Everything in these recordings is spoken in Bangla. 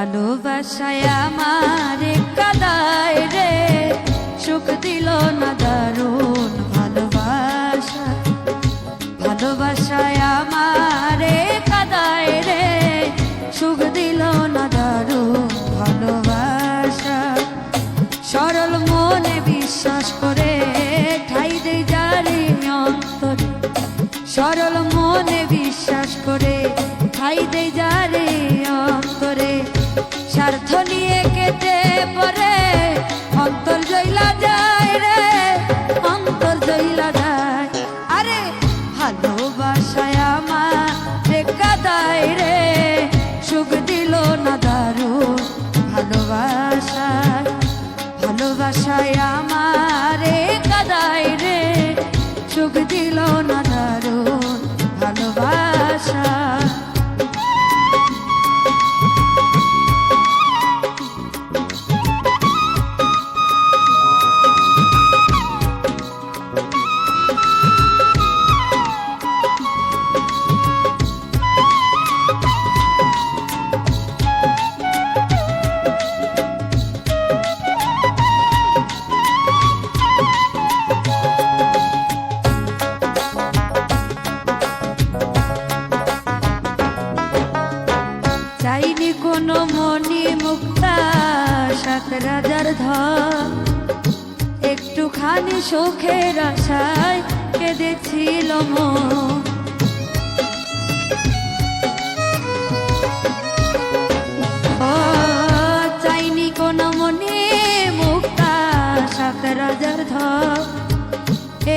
ভালোবাসায় আমারে কাদায় রে, সুখ দিল না দারুণ ভালোবাসা। ভালোবাসায় আমারে কাদায় রে, সুখ দিল না দারুণ ভালোবাসা। সরল মনে বিশ্বাস করে ঠাই দেই যারে অন্তরে, সরল মনে বিশ্বাস করে ঠাই দেই যারে অন্তরে। স্বার্থ নিয়ে কেটে পড়ে অন্তর জইলা যায় রে, অন্তর জইলা যায়। আরে ভালোবাসায় আমারে কাদায় রে, সুখ দিল না দারুণ ভালোবাসা। ভালোবাসায় আমারে কাদায় রে, সুখ দিল না দারুণ ভালোবাসা। চাইনি কোনো মনি মুক্তা সাত রাজার ধন, একটুখানি সুখের আশায় কেঁদেছিল মন। চাইনি কোনো মনি মুক্তা সাত রাজার ধন,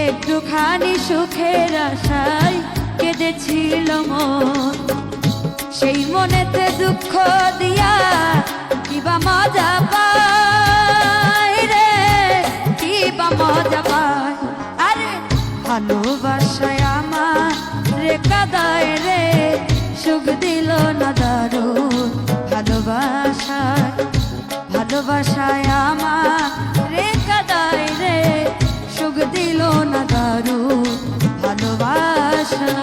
একটুখানি সুখের আশায় কেঁদেছিল মন। সেই মনেতে দুঃখ দিয়া কিবা মজা পায় রে, কিবা মজা পায়। আরে ভালোবাসায় আমারে কাদায় রে, সুখ দিল না দারুণ ভালোবাসায়। ভালোবাসায় আমারে কাদায় রে, সুখ দিল না দারুণ ভালোবাসা।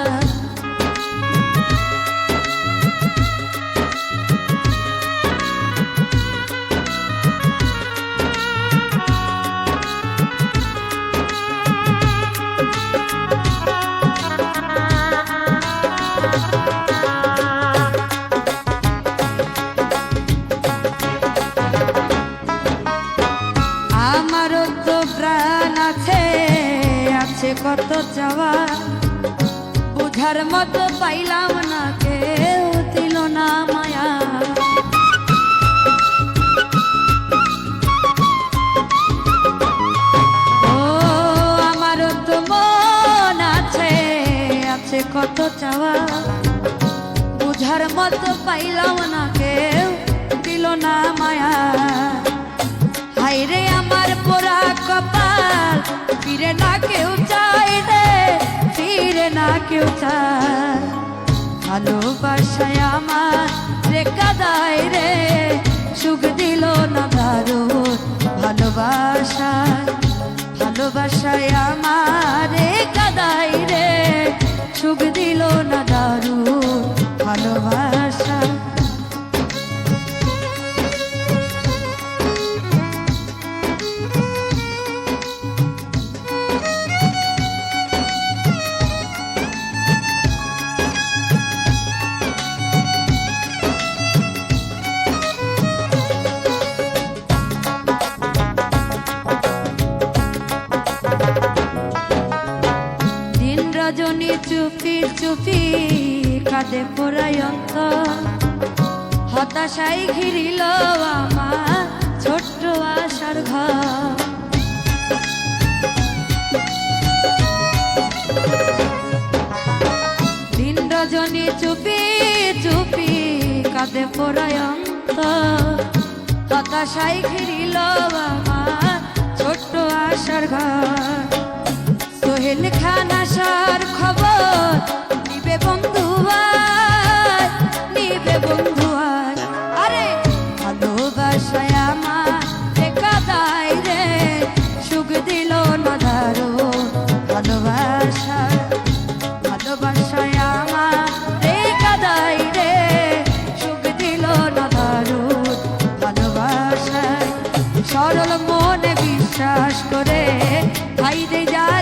আমারও তো প্রাণ আছে, আছে কত চাওয়া, বুঝার মতো পাইলাম না, কেউ দিল না মায়া। ও আমারও তো মন আছে, আছে কত চাওয়া, বুঝার মতো পাইলাম না, কেউ দিল না মায়া। হায়রে আমার পোড়া কপাল, ফিরে না কেউ চায় রে, ফিরে না কেউ চায়। ভালোবাসায় আমারে কাদায় রে, সুখ দিল না দারুণ ভালোবাসা। ভালোবাসায় আমারে কাদায় রে, সুখ দিল না দারুণ ভালোবাসা। রজনী চুপি চুপি কাঁদে পোড়ায় অন্তর, হতাশায় ঘিরিল আমার ছোট্ট আশার ঘর। দিন রজনী চুপি চুপি কাঁদে পোড়ায় অন্তর, হতাশায় ঘিরিল আমার ছোট্ট আশার ঘর। সোহেল খান আসার খবর নিবে বন্ধু আয়, নিবে বন্ধু আয়। আরে ভালোবাসায় আমারে কাদায় রে, সুখ দিল না দারুণ ভালোবাসা। ভালোবাসায় আমারে কাদায় রে, সুখ দিল না দারুণ বিশ্বাস করে ভাই দে যা